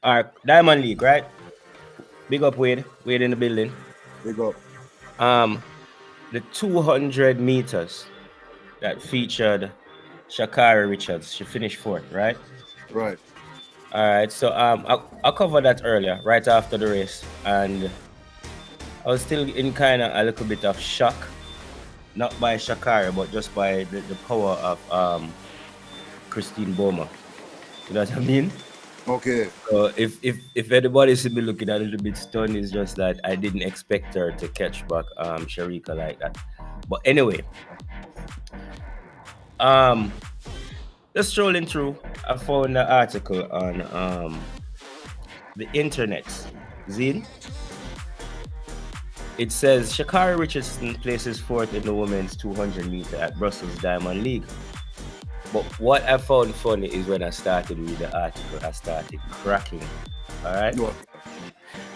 All right, Diamond League, right? Big up Wade. Wade in the building. Big up. Um, the 200 meters that featured Sha'Carri Richardson. She finished fourth, right? Right. All right. So I covered that earlier, right after the race, and I was still in kind of a little bit of shock, not by Sha'Carri, but just by the power of Christine Boma. You know what I mean? Okay. So if anybody should be looking a little bit stunned, it's just that I didn't expect her to catch back Sharika like that. But anyway, um just strolling through, I found an article on the internet. Zine. It says Sha'Carri Richardson places fourth in the women's 200 meter at Brussels Diamond League. But what I found funny is when I started reading the article, I started cracking. All right. No.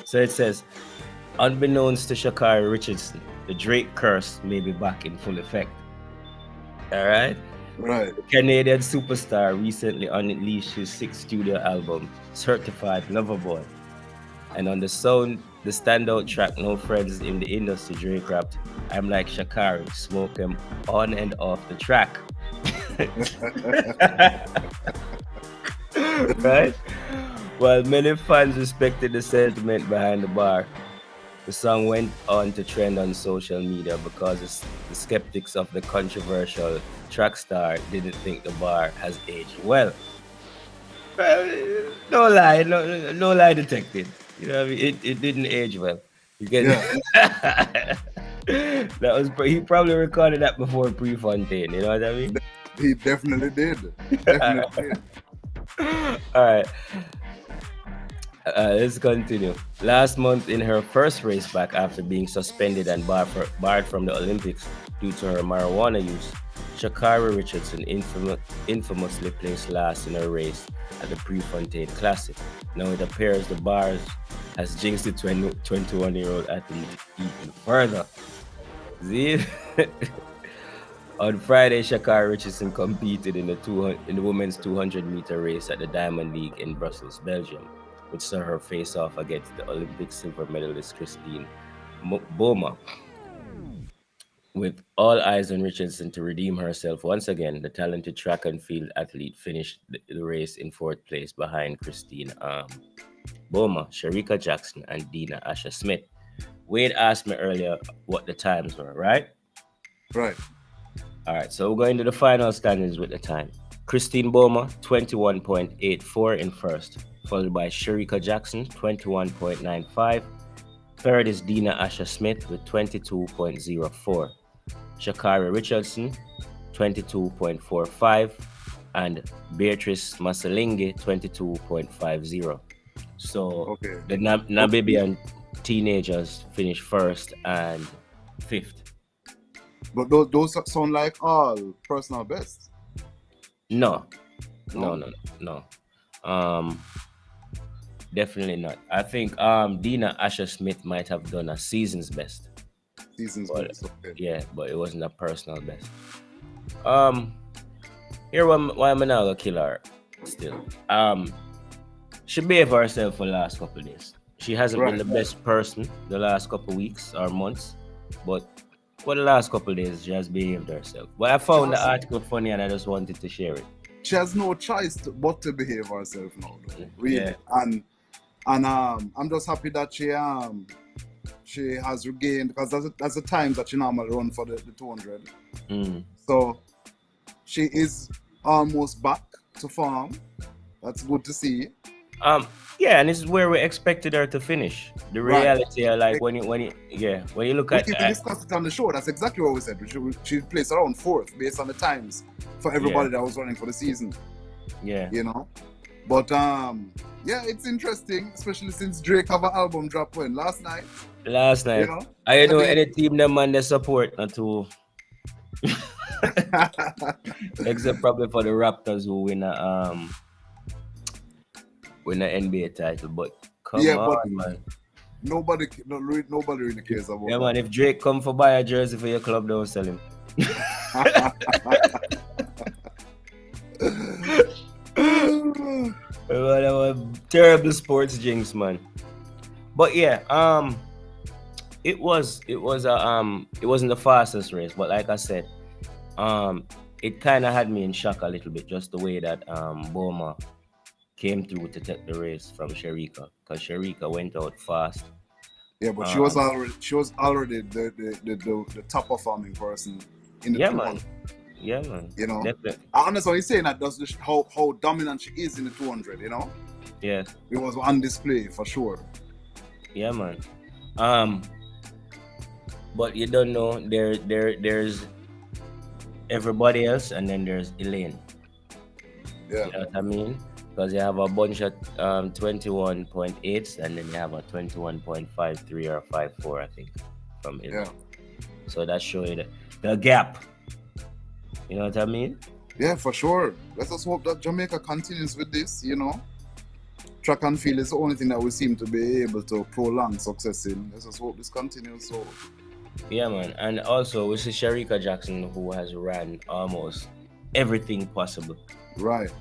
So it says, unbeknownst to Sha'Carri Richardson, the Drake curse may be back in full effect. All right. Right. The Canadian superstar recently unleashed his sixth studio album, Certified Lover Boy. And on the standout track, No Friends in the Industry, Drake rapped, I'm like Sha'Carri, smoke him on and off the track. Right? While many fans respected the sentiment behind the bar, the song went on to trend on social media because the skeptics of the controversial track star didn't think the bar has aged well. Well, no lie, no lie detected. You know, what I mean? It didn't age well. You get Yeah. that was he probably recorded that before Prefontaine. You know what I mean? He definitely did. Definitely did. All right, let's continue. Last month, in her first race back after being suspended and barred from the Olympics due to her marijuana use, Sha'Carri Richardson infamously placed last in her race at the Prefontaine Classic. Now it appears the bars has jinxed the 21-year-old athlete even further. See? On Friday, Sha'Carri Richardson competed in the women's 200-meter race at the Diamond League in Brussels, Belgium, which saw her face off against the Olympic silver medalist Christine Boma. With all eyes on Richardson to redeem herself once again, the talented track and field athlete finished the race in fourth place behind Christine Boma, Sharika Jackson, and Dina Asher Smith. Wade asked me earlier what the times were, right? Right. All right, so we're going to the final standings with the time. Christine Boma, 21.84 in first, followed by Sharika Jackson, 21.95. Third is Dina Asher Smith with 22.04. Sha'Carri Richardson, 22.45. And Beatrice Masalingi, 22.50. So Okay. the Namibian teenagers finished first and fifth. But those sound like all personal bests. No, No? no. Um, Definitely not. I think Dina Asher Smith might have done a season's best. Seasons But best. Okay. yeah, but it wasn't a personal best. Um, Here why I'm not gonna kill her still. She behaved herself for the last couple of days. She hasn't been Right. the best person the last couple of weeks or months, but for the last couple of days she has behaved herself. But I found the Just, article funny and I just wanted to share it. she has no choice but to behave herself now, though. Really. Yeah. And I'm just happy that she has regained, because that's the times that she normally run for the 200. Mm. So she is almost back to form. That's good to see. Yeah, and this is where we expected her to finish. The Right. reality, like when you look We at even discussed it on the show. That's exactly what we said. She placed around fourth based on the times for everybody that was running for the season. yeah. You know. But yeah, it's interesting, especially since Drake have an album drop when last night. Last night, You know. I know I think- any team them man they support not to except probably for the Raptors who win an NBA title. But come Yeah, on, but man. nobody really cares about Yeah, that. man. If Drake come for buy a jersey for your club, don't sell him. That was terrible sports jinx, man. But yeah, it wasn't the fastest race, but like I said, um, it kind of had me in shock a little bit, just the way that Boma came through to take the race from Sharika, because Sharika went out fast. Yeah, but Um, she was already the top performing person in the yeah, 200. man. Yeah, man. You know, Definitely. I understand what you're saying. That does how dominant she is in the 200. You know, Yeah. it was on display for sure. Yeah, man. Um, but you don't know there's everybody else, and then there's Elaine. Yeah, You know what I mean? Because you have a bunch of 21.8s, and then you have a 21.53 or 54, I think, from yeah, Elaine. So that shows you the gap. You know what I mean? yeah, for sure. Let us hope that Jamaica continues with this. You know, track and field is the only thing that we seem to be able to prolong success in. Let us hope this continues. So, Yeah, man. And also, we see Sharika Jackson, who has ran almost everything possible. right.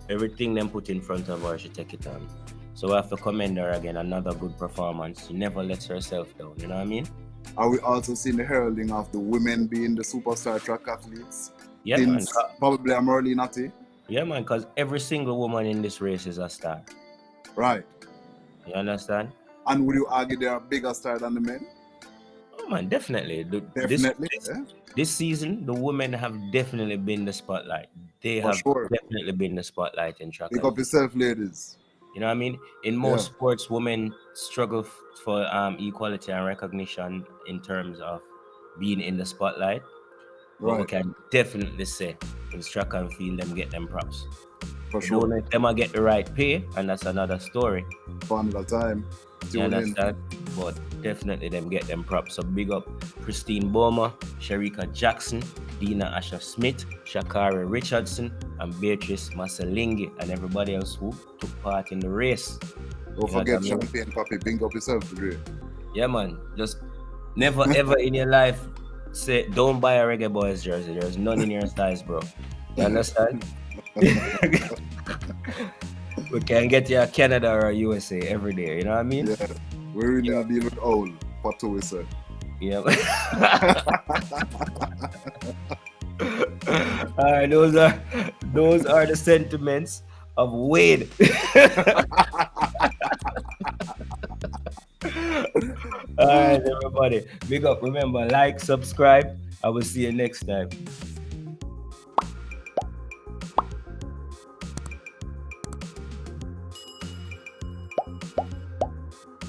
Everything them put in front of her, she take it on. So we have to commend her again. Another good performance. She never lets herself down. You know what I mean? Are we also seeing the heralding of the women being the superstar track athletes Yeah, man. since probably Amerly Natty? Yeah, man. Because every single woman in this race is a star. Right. You understand? And would you argue they are a bigger star than the men? Oh man, definitely. Definitely. Yeah, This season, the women have definitely been the spotlight. They for have sure. definitely been the spotlight in track Pick and up field. yourself, ladies. You know what I mean? In Yeah, most sports, women struggle for equality and recognition in terms of being in the spotlight. But we right. can definitely say in track and field, them get them props. For We don't sure. know if them will get the right pay, and that's another story. For another time. You Tune in. understand? But definitely them get them props. So big up Christine Boma, Sharika Jackson, Dina Asher Smith, Sha'Carri Richardson, and Beatrice Masalingi, and everybody else who took part in the race. Don't You know what I forget mean? champagne, papi. Bring up yourself today. Yeah, man. Just never ever in your life say don't buy a Reggae Boys jersey. There's none in your size, bro. You understand? We can get you a Canada or a USA every day. You know what I mean? Yeah, we really Yeah. deal with owl. What to we say? Yeah. All right, those are the sentiments of Wade. All right, everybody. Big up. Remember, like, subscribe. I will see you next time.